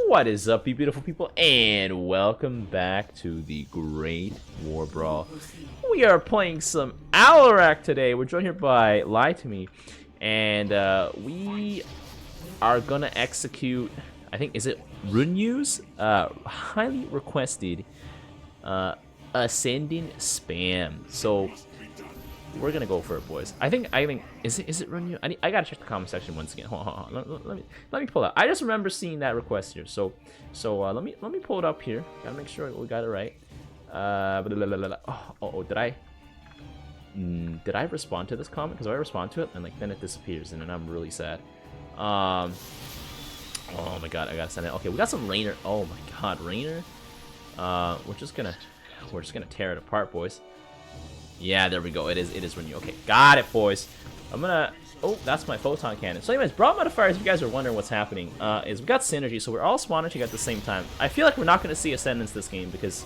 What is up, you beautiful people, and welcome back to the Great War Brawl. We are playing some Alarak today. We're joined here by Lie to Me, and we are gonna execute, I think, is it Runyu's highly requested Ascendant spam. So we're gonna go for it, boys. I think is it Runyu? I gotta check the comment section once again. Hold on. Let me pull it up. I just remember seeing that request here. So let me pull it up here. Gotta make sure we got it right. Did I respond to this comment? Because if I respond to it, and like then it disappears, and then I'm really sad. Oh my god, I gotta send it. Okay, we got some Rainer. Oh my god, Rainer. We're just gonna tear it apart, boys. Yeah, there we go. It is Renew. Okay, got it, boys. I'm gonna. Oh, that's my photon cannon. So, anyways, Brawl modifiers. If you guys are wondering what's happening, is we got synergy, so we're all spawning together at the same time. I feel like we're not gonna see Ascendants this game because,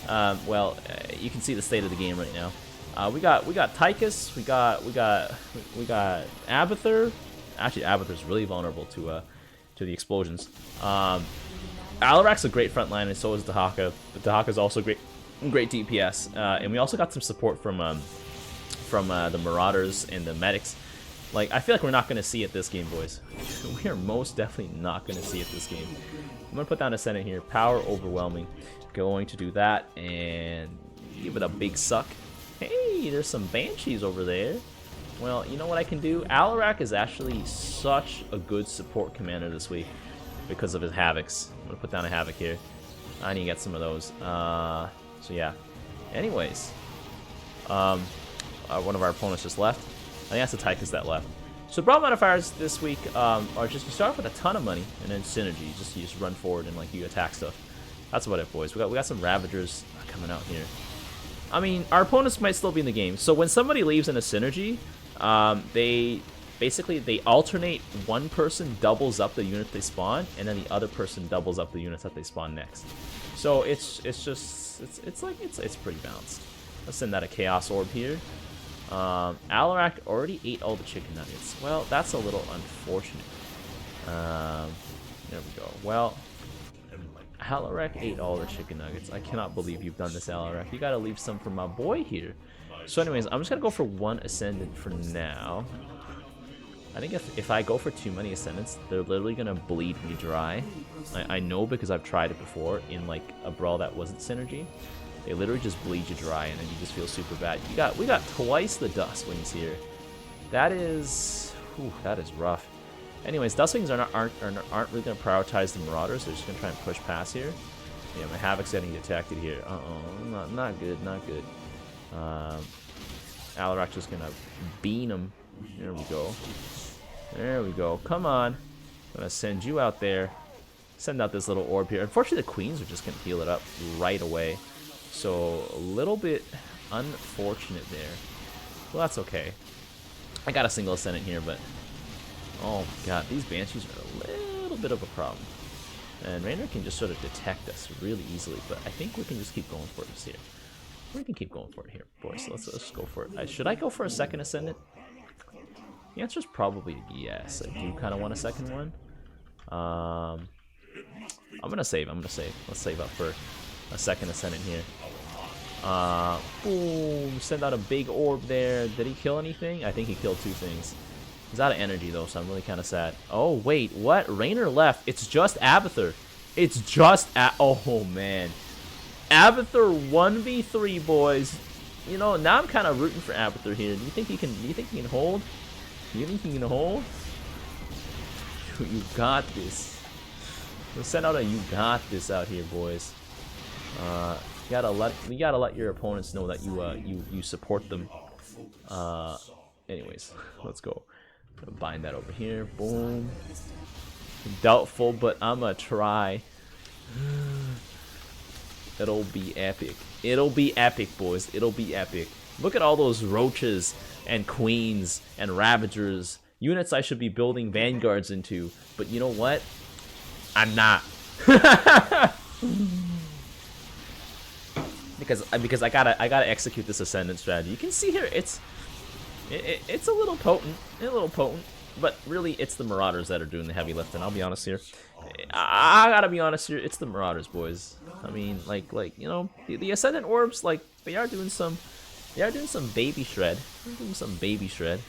you can see the state of the game right now. We got Tychus. We got Abathur. Actually, Abathur's really vulnerable to the explosions. Alarak's a great front line, and so is Dahaka. But Dahaka's also great DPS, and we also got some support from the Marauders and the medics. Like, I feel like we're not going to see it this game, boys. We are most definitely not going to see it this game. I'm going to put down Ascendant here. Power overwhelming. Going to do that and give it a big suck. Hey, there's some Banshees over there. Well, you know what I can do? Alarak is actually such a good support commander this week because of his Havocs. I'm going to put down a Havoc here. I need to get some of those. So yeah. Anyways, one of our opponents just left. I think that's the Tychus that left. So Brawl modifiers this week are just you start off with a ton of money and then synergy. You just run forward and like you attack stuff. That's about it, boys. We got some Ravagers coming out here. I mean, our opponents might still be in the game. So when somebody leaves in a synergy, they alternate. One person doubles up the unit they spawn, and then the other person doubles up the units that they spawn next. So it's pretty balanced. Let's send that a Chaos Orb here. Alarak already ate all the chicken nuggets. Well, that's a little unfortunate. There we go. Well, Alarak ate all the chicken nuggets. I cannot believe you've done this, Alarak. You gotta leave some for my boy here. So anyways, I'm just gonna go for one Ascendant for now. I think if I go for too many Ascendants, they're literally gonna bleed me dry. I know because I've tried it before in like a Brawl that wasn't synergy. They literally just bleed you dry, and then you just feel super bad. We got twice the Dustwings here. That is rough. Anyways, Dustwings aren't really gonna prioritize the Marauders. They're just gonna try and push past here. Yeah, my Havoc's getting detected here. Not good. Alarak's just gonna bean him. There we go. There we go. Come on. I'm gonna send you out there. Send out this little orb here. Unfortunately, the queens are just gonna heal it up right away. So a little bit unfortunate there. Well, that's okay. I got a single Ascendant here, but oh my god, these Banshees are a little bit of a problem. And Rainer can just sort of detect us really easily, but I think we can just keep going for it here. We can keep going for it here, boys. Let's go for it. Should I go for a second Ascendant? The answer is probably yes. I do kind of want a second one. I'm gonna save. Let's save up for a second Ascendant here. Boom! Send out a big orb there. Did he kill anything? I think he killed two things. He's out of energy though, so I'm really kind of sad. Oh wait, what? Rainer left. It's just Abathur. It's just oh man. Abathur 1v3, boys. You know, now I'm kind of rooting for Abathur here. Do you think he can hold? You think he can hold? You got this. Let's send out a you got this out here, boys. You gotta let your opponents know that you support them. Anyways, let's go. Bind that over here. Boom. Doubtful, but I'ma try. It'll be epic. It'll be epic, boys. It'll be epic. Look at all those roaches and queens and ravagers. Units I should be building vanguards into. But you know what? I'm not. because I gotta execute this Ascendant strategy. You can see here it's a little potent. but really, it's the Marauders that are doing the heavy lifting. I'll be honest here. I gotta be honest here. It's the Marauders, boys. I mean, like you know, the Ascendant Orbs, like they are doing some baby shred. They're doing some baby shred.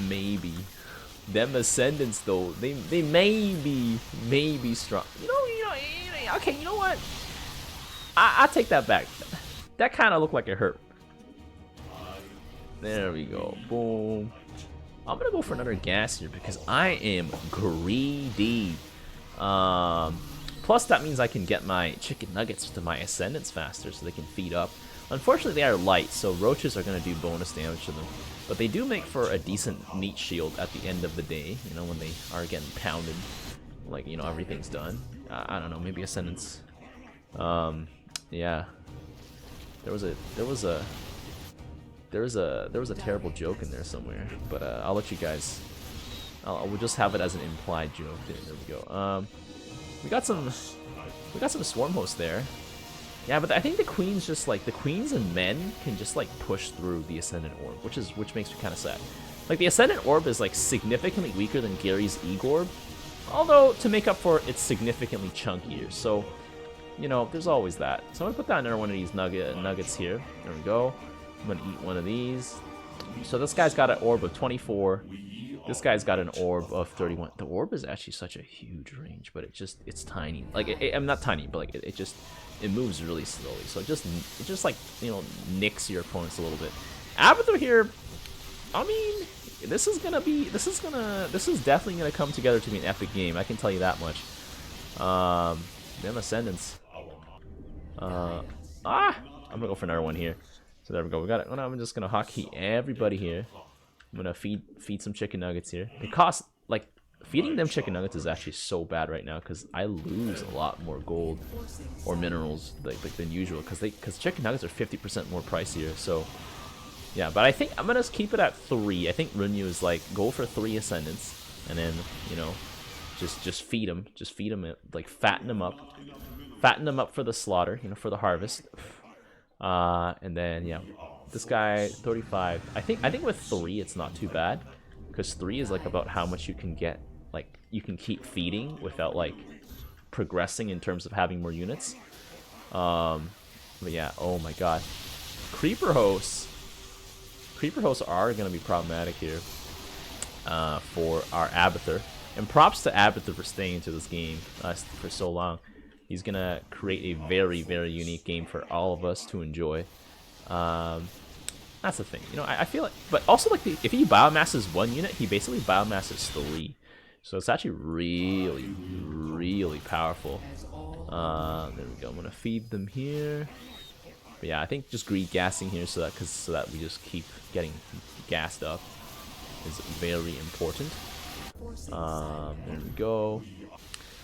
Maybe. Them Ascendants though, they may be strong. You know, okay, you know what? I take that back. That kind of looked like it hurt. There we go. Boom. I'm gonna go for another gas here because I am greedy. Plus that means I can get my chicken nuggets to my Ascendants faster so they can feed up. Unfortunately, they are light, so roaches are gonna do bonus damage to them. But they do make for a decent meat shield at the end of the day, you know, when they are getting pounded. Like, you know, everything's done. I don't know, maybe Ascendants. Yeah. There was a terrible joke in there somewhere, but I'll let you guys. We'll just have it as an implied joke. There we go. We got some swarm hosts there. Yeah, but I think the queens just like the queens and men can just like push through the Ascendant Orb, which makes me kind of sad. Like the Ascendant Orb is like significantly weaker than Gary's Egorb, although to make up for it, it's significantly chunkier. So, you know, there's always that. So I'm gonna put down another one of these nuggets here. There we go. I'm gonna eat one of these. So this guy's got an orb of 24. This guy's got an orb of 31. The orb is actually such a huge range, but it's tiny. Like I'm not tiny, but like it moves really slowly. So it just like, you know, nicks your opponents a little bit. Abathur here, I mean, this is definitely gonna come together to be an epic game. I can tell you that much. Them Ascendants. I'm gonna go for another one here. So there we go. We got it. I'm just gonna hotkey everybody here. I'm gonna feed some chicken nuggets here. It costs, like, feeding them chicken nuggets is actually so bad right now because I lose a lot more gold or minerals like than usual because chicken nuggets are 50% more pricier. So yeah, but I think I'm gonna keep it at 3. I think Runyu is like go for 3 Ascendants and then, you know, just feed them, like fatten them up for the slaughter, you know, for the harvest. And then yeah, this guy 35. I think with 3 it's not too bad because 3 is like about how much you can get, like you can keep feeding without like progressing in terms of having more units. But yeah, oh my god, creeper hosts are gonna be problematic here for our Abathur. And props to Abathur for staying into this game for so long. He's gonna create a very, very unique game for all of us to enjoy. That's the thing, you know. I feel like, but also like if he biomasses 1 unit, he basically biomasses 3. So it's actually really, really powerful. There we go. I'm gonna feed them here. But yeah, I think just greed gassing here so that we just keep getting gassed up is very important. There we go.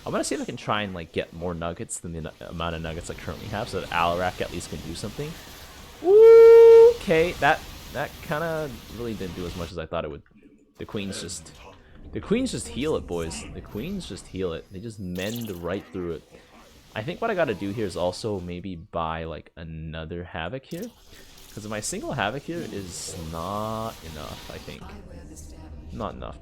I'm gonna see if I can try and like get more nuggets than the amount of nuggets I currently have, so that Alarak at least can do something. Woo! Okay, that kind of really didn't do as much as I thought it would. The queens just heal it, boys. The queens just heal it. They just mend right through it. I think what I gotta do here is also maybe buy like another Havoc here, because my single Havoc here is not enough. I think not enough.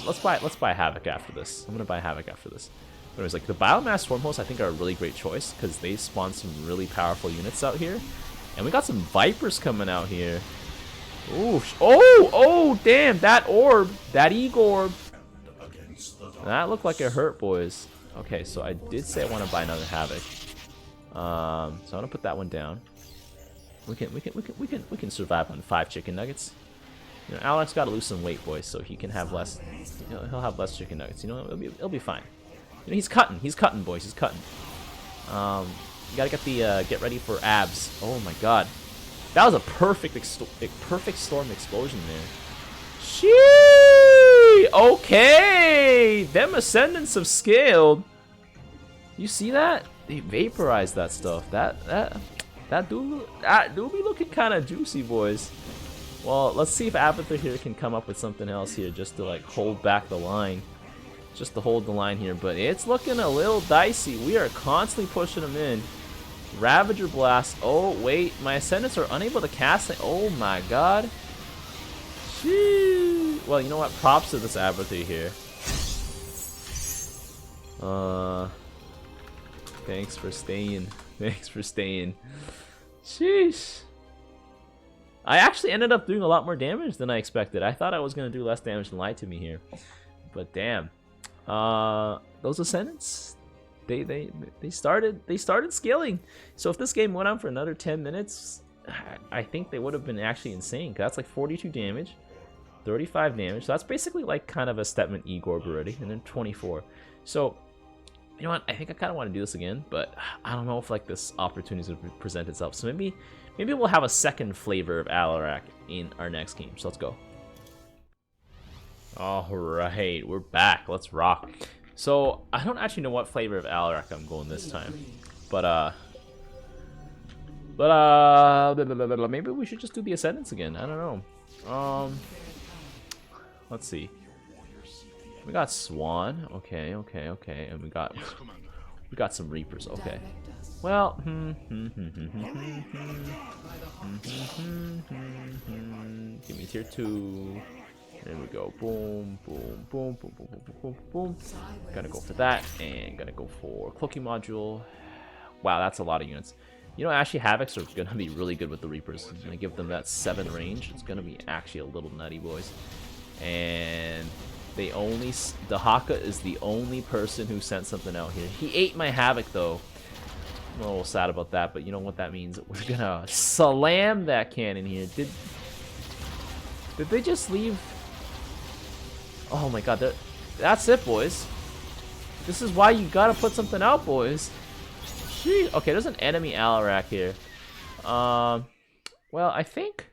Let's buy Havoc after this. I'm gonna buy Havoc after this. But it was like the Biomass Swarmhosts I think are a really great choice because they spawn some really powerful units out here, and we got some Vipers coming out here. Ooh! Oh! Damn! That orb, that Egorb. That looked like it hurt, boys. Okay, so I did say I want to buy another Havoc. So I'm gonna put that one down. We can survive on 5 chicken nuggets. You know, Alex got to lose some weight, boys, so he can have less. You know, he'll have less chicken nuggets. You know, it'll be fine. You know, he's cutting, boys. He's cutting. You gotta get ready for abs. Oh my god, that was a perfect storm explosion there. Shee! Okay, them Ascendants have scaled. You see that? They vaporized that stuff. That do be looking kind of juicy, boys. Well, let's see if Abathur here can come up with something else here just to like hold back the line. Just to hold the line here, but it's looking a little dicey. We are constantly pushing them in. Ravager Blast. Oh, wait. My Ascendants are unable to cast it. Oh, my God. Sheesh. Well, you know what? Props to this Abathur here. Thanks for staying. Thanks for staying. Sheesh. I actually ended up doing a lot more damage than I expected. I thought I was going to do less damage than lied to me here. But damn. Those Ascendants, they started scaling. So if this game went on for another 10 minutes, I think they would have been actually insane. 'Cause that's like 42 damage, 35 damage. So that's basically like kind of a Stepman E-Gorb already, and then 24. So you know what? I think I kind of want to do this again, but I don't know if like this opportunity is going to present itself. So maybe we'll have a second flavor of Alarak in our next game. So let's go. Alright, we're back. Let's rock. So I don't actually know what flavor of Alarak I'm going this time, but maybe we should just do the Ascendants again. I don't know. Let's see. We got Swan. Okay, and we got some Reapers. Okay. Well, give me tier 2. There we go. Boom, boom, boom, boom, boom, boom, boom, boom. Gonna go for that, and gonna go for Cloaking Module. Wow, that's a lot of units. You know, actually, Havocs are gonna be really good with the Reapers. I'm gonna give them that 7 range. It's gonna be actually a little nutty, boys. And the Haka is the only person who sent something out here. He ate my Havoc, though. I'm a little sad about that, but you know what that means? We're gonna slam that cannon here. Did they just leave? Oh my God, that's it, boys. This is why you gotta put something out, boys. Jeez. Okay, there's an enemy Alarak here. Well, I think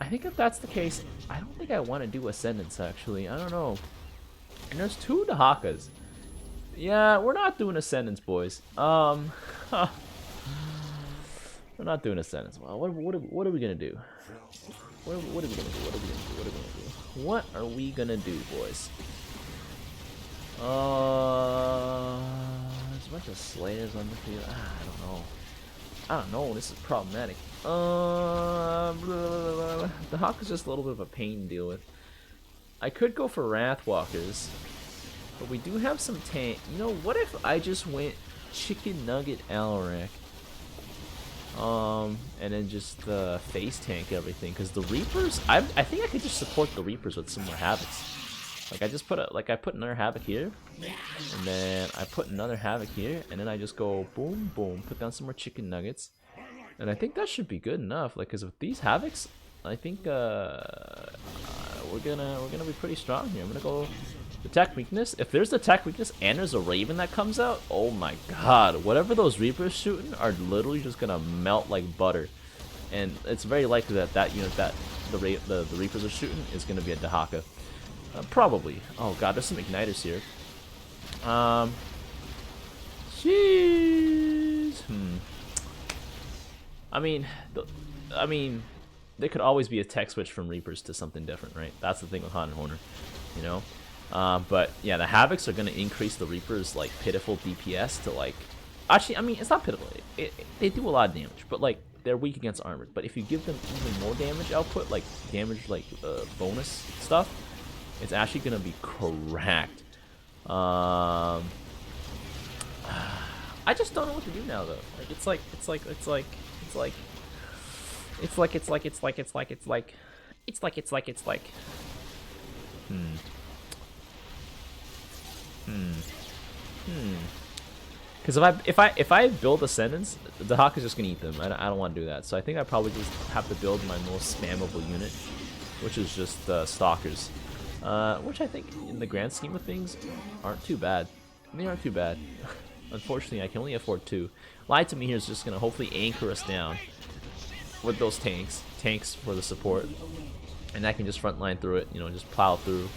if that's the case, I don't think I want to do Ascendants, actually. I don't know. And there's 2 Dahakas. Yeah, we're not doing Ascendants, boys. We're not doing Ascendants. Well, what are we gonna do? What are we gonna do? What are we gonna do, boys? There's a bunch of Slayers on the field. I don't know. This is problematic. The Hawk is just a little bit of a pain to deal with. I could go for Wrathwalkers, but we do have some tank. You know, what if I just went Chicken Nugget Alarak? And then just face tank everything, because the Reapers, I think I could just support the Reapers with some more Havocs. Like I just put I put another Havoc here, and then I put another Havoc here, and then I just go boom, boom, put down some more Chicken Nuggets, and I think that should be good enough. Like, because with these Havocs, I think we're gonna be pretty strong here. I'm gonna go the tech weakness. If there's the tech weakness and there's a Raven that comes out, oh my God, whatever those Reapers shooting are literally just gonna melt like butter, and it's very likely that unit that the Reapers are shooting is gonna be a Dahaka. Probably. Oh God, there's some igniters here. Jeez. I mean, there could always be a tech switch from Reapers to something different, right? That's the thing with Haunted Honor, you know. But yeah, the Havocs are gonna increase the Reapers like pitiful DPS to like. Actually, I mean, it's not pitiful. They do a lot of damage, but like they're weak against armored. But if you give them even more damage output, like damage like bonus stuff, it's actually gonna be cracked. I just don't know what to do now though. Like it's like Because if I build Ascendants, the Hawk is just gonna eat them. I don't want to do that. So I think I probably just have to build my most spammable unit, which is just Stalkers. Which I think, in the grand scheme of things, aren't too bad. They aren't too bad. Unfortunately, I can only afford 2. Lied to Me here is just gonna hopefully anchor us down with those tanks for the support, and I can just frontline through it. You know, just plow through.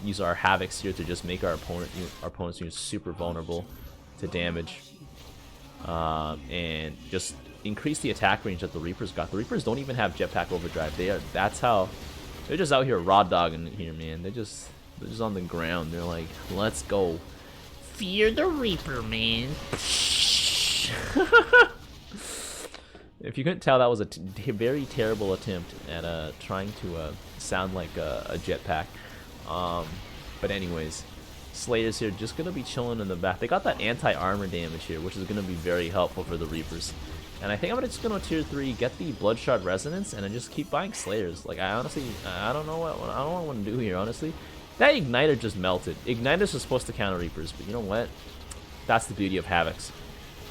Use our Havocs here to just make our opponent's units super vulnerable to damage, and just increase the attack range that the Reapers got. The Reapers don't even have Jetpack Overdrive. That's how. They're just out here raw dogging it here, man. They're just on the ground. They're like, let's go. Fear the Reaper, man. If you couldn't tell, that was a very terrible attempt at trying to sound like a jetpack. But anyways, Slayers here just gonna be chilling in the back. They got that anti-armor damage here, which is gonna be very helpful for the Reapers. And I think I'm just gonna tier 3, get the Bloodshot Resonance, and then just keep buying Slayers. Like I honestly, I don't know what I want to do here. Honestly, that Igniter just melted. Igniters are supposed to counter Reapers, but you know what? That's the beauty of Havocs.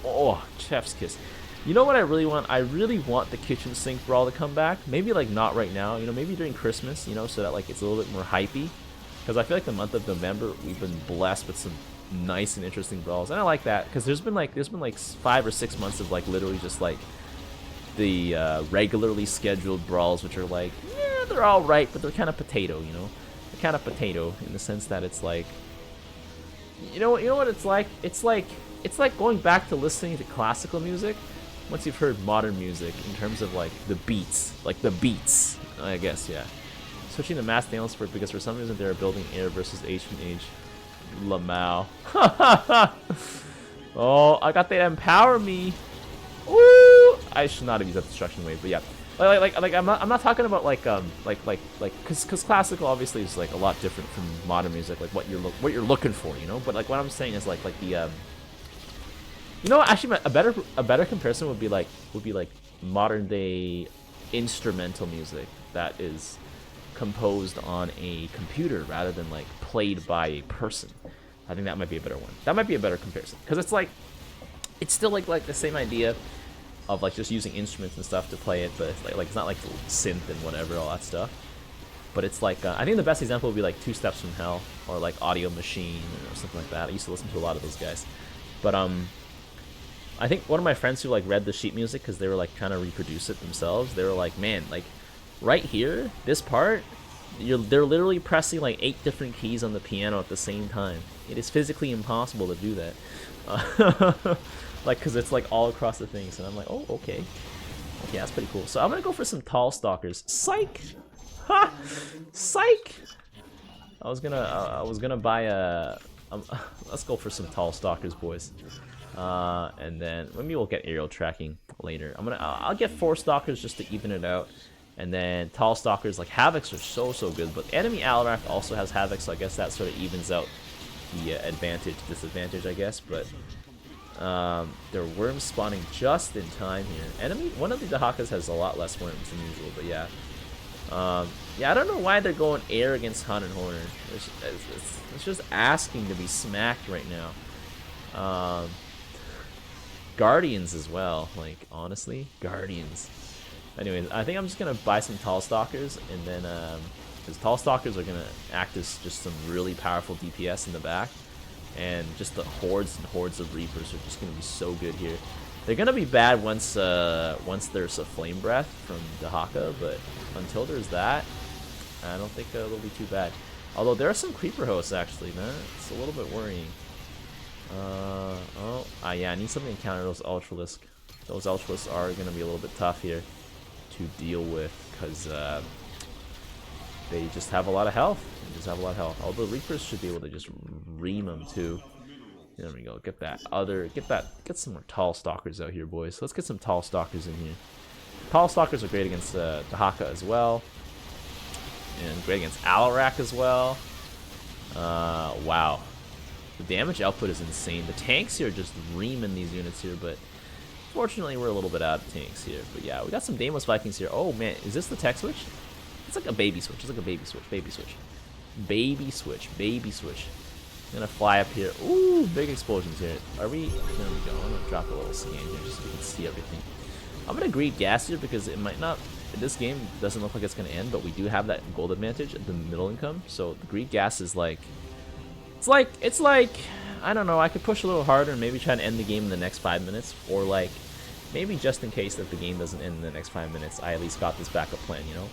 Oh, chef's kiss. You know what I really want? I really want the Kitchen Sink Brawl to come back. Maybe like not right now, you know, maybe during Christmas, you know, so that like it's a little bit more hypey. Because I feel like the month of November, we've been blessed with some nice and interesting brawls. And I like that, because there's been like 5 or 6 months of like literally just like the regularly scheduled brawls, which are like, yeah, they're all right, but they're kind of potato, you know? They're kind of potato in the sense that it's like, you know what it's like? It's like going back to listening to classical music once you've heard modern music in terms of like the beats, I guess, yeah. Switching to Mass Nail Spurt because for some reason they're building air versus H&H. Lamau. Oh, I got that empower me. Ooh, I should not have used that destruction wave, but yeah. Like I'm not talking about like cause classical obviously is like a lot different from modern music, like what you're looking for, you know. But like what I'm saying is like the you know, actually a better comparison would be like modern day instrumental music that is composed on a computer rather than like played by a person. I think that might be a better one. That might be a better comparison because it's like it's still like the same idea of like just using instruments and stuff to play it, but it's like it's not like synth and whatever, all that stuff. But it's like I think the best example would be like Two Steps from Hell or like Audio Machine or something like that. I used to listen to a lot of those guys, but I think one of my friends who like read the sheet music because they were like trying to reproduce it themselves. They were like, man, like right here, this part, they're literally pressing like 8 different keys on the piano at the same time. It is physically impossible to do that. Like, because it's like all across the things, and I'm like, oh, okay, that's pretty cool. So I'm gonna go for some Tall Stalkers. Psych, ha, psych. I was gonna buy a. Let's go for some Tall Stalkers, boys. And then maybe we'll get aerial tracking later. I'll get 4 Stalkers just to even it out. And then Tall Stalkers, like Havocs are so good, but enemy Alarak also has Havocs, so I guess that sort of evens out the disadvantage, I guess. But there are worms spawning just in time here. One of the Dahakas has a lot less worms than usual, but yeah. Yeah, I don't know why they're going air against Han and Horner. It's just asking to be smacked right now. Guardians as well, like honestly, Guardians. Anyways, I think I'm just gonna buy some Tall Stalkers, and then because Tall Stalkers are gonna act as just some really powerful DPS in the back, and just the hordes and hordes of Reapers are just gonna be so good here. They're gonna be bad once there's a Flame Breath from Dahaka, but until there's that, I don't think they'll be too bad. Although there are some Creeper hosts actually, man. It's a little bit worrying. Yeah, I need something to counter those Ultralisks. Those Ultralisks are gonna be a little bit tough here to deal with because they just have a lot of health. Although Reapers should be able to just ream them too. There we go. Get some more Tall Stalkers out here, boys. Let's get some Tall Stalkers in here. Tall Stalkers are great against Dahaka as well, and great against Alarak as well. Wow. The damage output is insane. The tanks here are just reaming these units here, but fortunately we're a little bit out of tanks here. But yeah, we got some Deimos Vikings here. Oh man, is this the tech switch? It's like a baby switch. It's like a baby switch. Baby switch. Baby switch. Baby switch. I'm gonna fly up here. Ooh, big explosions here. Are we? There we go. I'm gonna drop a little scan here just so we can see everything. I'm gonna greed gas here because it might not. This game doesn't look like it's gonna end, but we do have that gold advantage at the middle income. So the greed gas is like. It's like, I don't know, I could push a little harder and maybe try to end the game in the next 5 minutes, or like, maybe just in case that the game doesn't end in the next 5 minutes, I at least got this backup plan, you know,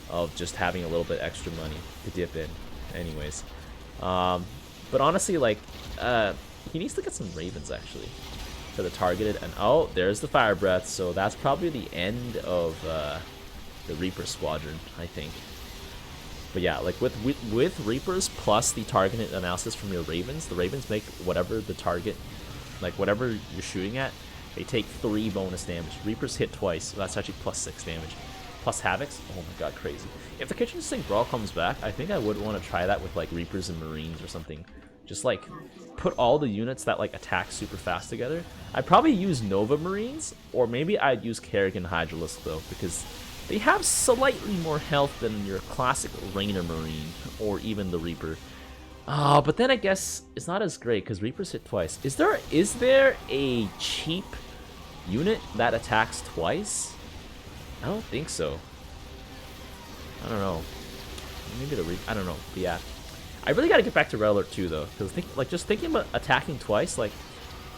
of just having a little bit extra money to dip in. Anyways, but honestly, like, he needs to get some Ravens actually for the targeted, and oh, there's the Fire Breath, so that's probably the end of the Reaper Squadron, I think. But yeah, like with Reapers plus the targeted analysis from your Ravens, the Ravens make whatever the target, like whatever you're shooting at, They take 3 bonus damage. Reapers hit twice, so that's actually plus 6 damage. Plus Havocs? Oh my god, crazy. If the Kitchen Sink Brawl comes back, I think I would want to try that with like Reapers and Marines or something. Just like put all the units that like attack super fast together. I'd probably use Nova Marines, or maybe I'd use Kerrigan Hydralisk though, because they have slightly more health than your classic Rainer Marine, or even the Reaper. But then I guess it's not as great, because Reapers hit twice. Is there a cheap unit that attacks twice? I don't think so. I don't know. Maybe the I don't know. But yeah. I really gotta get back to Red Alert 2 though, because just thinking about attacking twice, like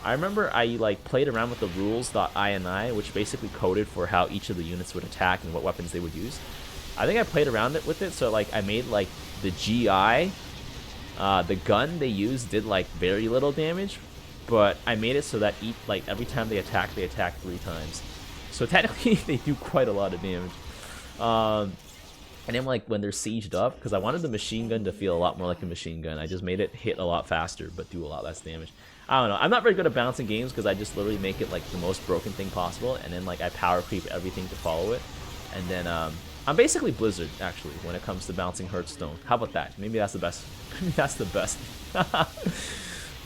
I remember I like played around with the rules.ini, which basically coded for how each of the units would attack and what weapons they would use. I think I played around with it, so like I made like the GI, the gun they used did like very little damage, but I made it so that every time they attack 3 times. So technically they do quite a lot of damage. And then like when they're sieged up, because I wanted the machine gun to feel a lot more like a machine gun, I just made it hit a lot faster but do a lot less damage. I don't know. I'm not very good at bouncing games because I just literally make it like the most broken thing possible, and then like I power creep everything to follow it. And then I'm basically Blizzard actually when it comes to bouncing Hearthstone. How about that? Maybe that's the best. Maybe that's the best.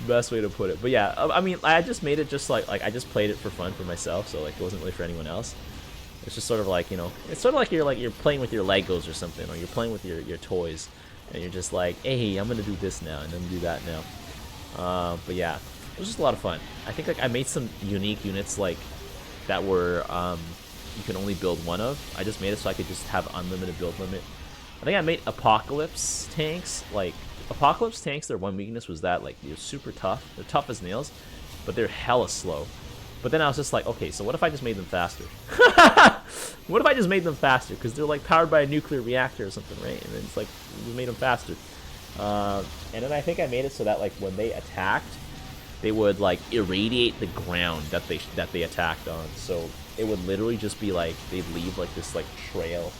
Best way to put it. But yeah, I mean, I just made it just like I just played it for fun for myself, so like it wasn't really for anyone else. It's just sort of like, you know, it's sort of like you're playing with your Legos or something, or you're playing with your toys, and you're just like, hey, I'm gonna do this now and then do that now. But yeah, it was just a lot of fun. I think like I made some unique units like that were you can only build one of. I just made it so I could just have unlimited build limit. I think I made Apocalypse tanks. Like Apocalypse tanks, their one weakness was that like they're super tough. They're tough as nails, but they're hella slow. But then I was just like, okay, so what if I just made them faster? What if I just made them faster? Because they're like powered by a nuclear reactor or something, right? And then it's like, we made them faster. And then I think I made it so that like when they attacked, they would like irradiate the ground that they attacked on. So it would literally just be like, they'd leave like this like trail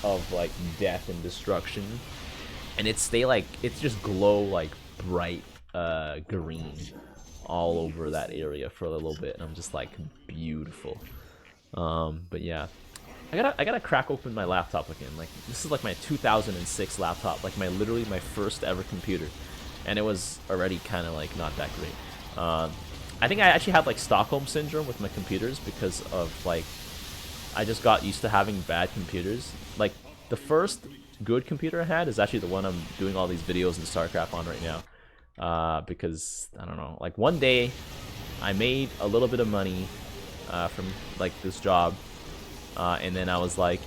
of like death and destruction. And it's just glow like bright green all over that area for a little bit, and I'm just like, beautiful. But yeah, I gotta crack open my laptop again. Like this is like my 2006 laptop, like literally my first ever computer, and it was already kind of like not that great. I think I actually had like Stockholm syndrome with my computers because of like I just got used to having bad computers. Like the first good computer I had is actually the one I'm doing all these videos in Starcraft on right now. Because I don't know, like one day I made a little bit of money from like this job, and then I was like,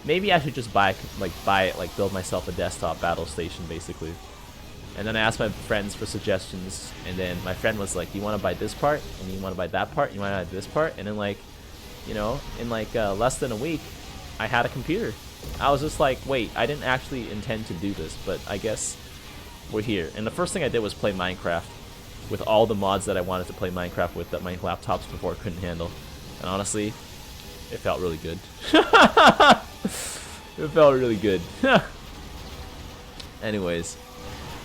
maybe I should just build myself a desktop battle station basically. And then I asked my friends for suggestions, and then my friend was like, you want to buy this part, and you want to buy that part, you want to buy this part, and then like, you know, in like less than a week I had a computer. I was just like, wait, I didn't actually intend to do this, but I guess we're here. And the first thing I did was play Minecraft with all the mods that I wanted to play Minecraft with that my laptops before couldn't handle. And honestly, it felt really good. It felt really good. Anyways,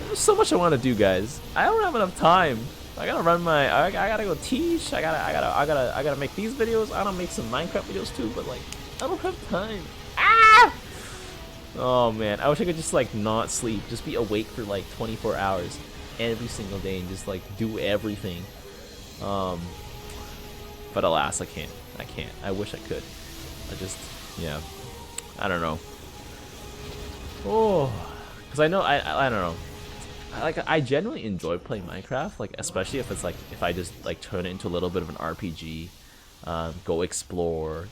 there's so much I want to do, guys. I don't have enough time. I gotta run my. I gotta go teach. I gotta make these videos. I gotta make some Minecraft videos too. But like, I don't have time. Ah! Oh man, I wish I could just like not sleep, just be awake for like 24 hours every single day and just like do everything. But alas, I can't. I wish I could. Yeah, I don't know. Oh, because I know I don't know. I genuinely enjoy playing Minecraft, like especially if it's like if I just like turn it into a little bit of an RPG, go explore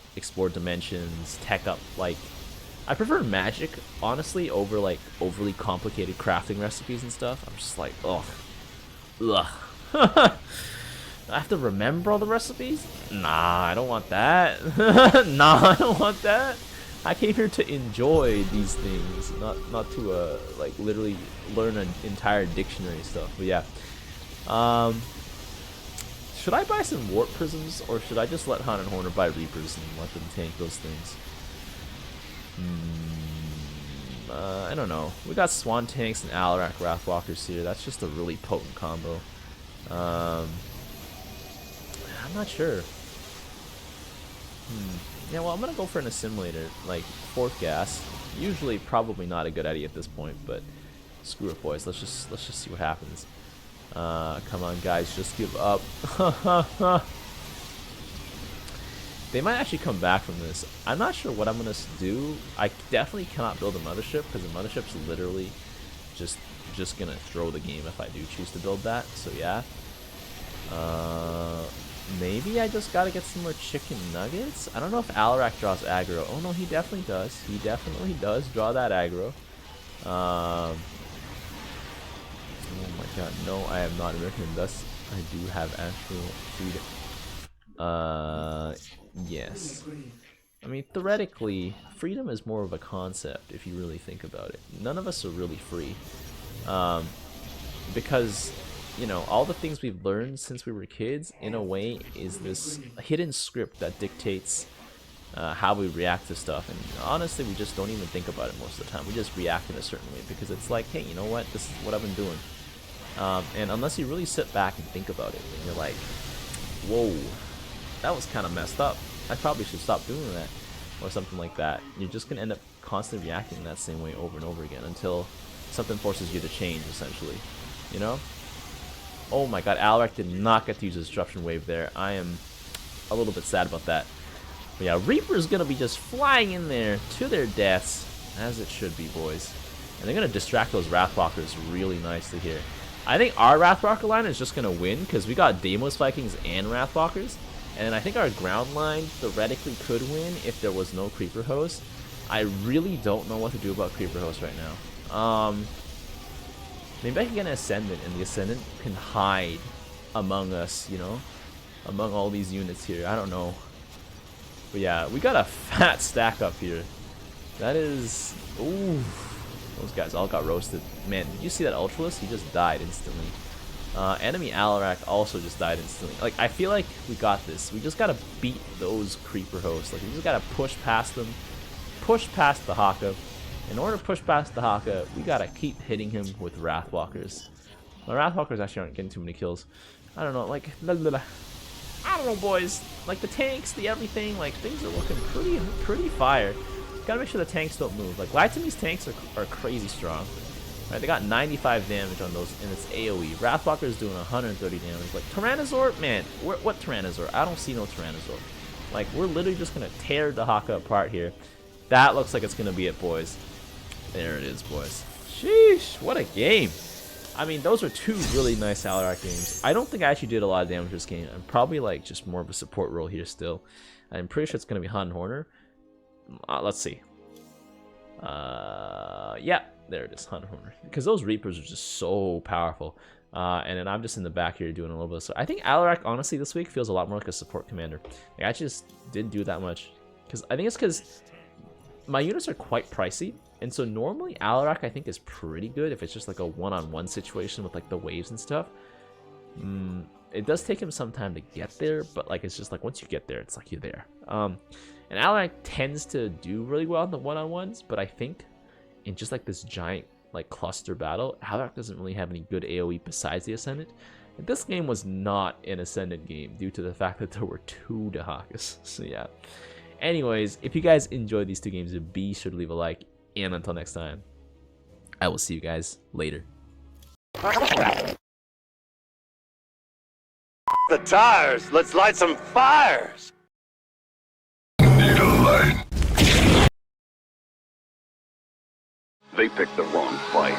dimensions, tech up like. I prefer magic, honestly, over like overly complicated crafting recipes and stuff. I'm just like, ugh. I have to remember all the recipes? Nah, I don't want that. Nah, I don't want that. I came here to enjoy these things, not to like literally learn an entire dictionary stuff. But yeah. Should I buy some warp prisms, or should I just let Han and Horner buy Reapers and let them tank those things? I don't know. We got Swan Tanks and Alarak Wrathwalkers here. That's just a really potent combo. I I'm not sure. Yeah, well, I'm gonna go for an assimilator, like 4th gas. Usually, probably not a good idea at this point, but screw it, boys. Let's just see what happens. Come on, guys, just give up. They might actually come back from this. I'm not sure what I'm gonna do. I definitely cannot build a mothership because the mothership's literally just gonna throw the game if I do choose to build that. So yeah. Maybe I just gotta get some more chicken nuggets. I don't know if Alarak draws aggro. Oh no, he definitely does. He definitely does draw that aggro. Oh my god, no, I am not American. Thus, I do have actual freedom. Yes. I mean, theoretically, freedom is more of a concept if you really think about it. None of us are really free. Because, you know, all the things we've learned since we were kids, in a way, is this hidden script that dictates how we react to stuff. And honestly, we just don't even think about it most of the time. We just react in a certain way because it's like, hey, you know what? This is what I've been doing. And unless you really sit back and think about it, and you're like, whoa, that was kind of messed up. I probably should stop doing that, or something like that. You're just gonna end up constantly reacting that same way over and over again until something forces you to change, essentially. You know? Oh my god, Alarak did not get to use a disruption wave there. I am a little bit sad about that. But yeah, Reaper's gonna be just flying in there to their deaths, as it should be, boys. And they're gonna distract those Wrathwalkers really nicely here. I think our Wrathwalker line is just gonna win because we got Deimos Vikings and Wrathwalkers. And I think our ground line theoretically could win if there was no Creeper Host. I really don't know what to do about Creeper Host right now. Maybe I can get an Ascendant, and the Ascendant can hide among us, you know? Among all these units here. I don't know. But yeah, we got a fat stack up here. That is... Ooh. Those guys all got roasted. Man, did you see that Ultralist? He just died instantly. Enemy Alarak also just died instantly. Like, I feel like we got this. We just gotta beat those Creeper Hosts. Like, we just gotta push past them. Push past the Haka. In order to push past the Haka, we gotta keep hitting him with Wrathwalkers. The Wrathwalkers actually aren't getting too many kills. I don't know, like, blah, blah, blah. I don't know, boys. Like, the tanks, the everything, like, things are looking pretty fire. Gotta make sure the tanks don't move. Like, Lytomy's tanks are crazy strong. Right, they got 95 damage on those, and it's AoE. Wrathwalker's doing 130 damage. Like, Tyrannosaur, man, what Tyrannosaur? I don't see no Tyrannosaur. Like, we're literally just gonna tear the Haka apart here. That looks like it's gonna be it, boys. There it is, boys. Sheesh, what a game. I mean, those are two really nice Alarak games. I don't think I actually did a lot of damage this game. I'm probably, like, just more of a support role here still. I'm pretty sure it's gonna be Han Horner. Let's see. Yeah. There it is, Han Horner. Because those Reapers are just so powerful. And then I'm just in the back here doing a little bit of stuff. I think Alarak, honestly, this week feels a lot more like a support commander. Like, I just didn't do that much. Because I think it's because my units are quite pricey. And so normally Alarak, I think, is pretty good if it's just like a one-on-one situation with like the waves and stuff. It does take him some time to get there, but like it's just like once you get there, it's like you're there. And Alarak tends to do really well in the one-on-ones, but I think in just like this giant like cluster battle, Alarak doesn't really have any good AoE besides the Ascendant. And this game was not an Ascendant game due to the fact that there were 2 Dahakas. So yeah. Anyways, if you guys enjoyed these 2 games, be sure to leave a like. And until next time, I will see you guys later. The tires! Let's light some fires! Need a light. They picked the wrong fight.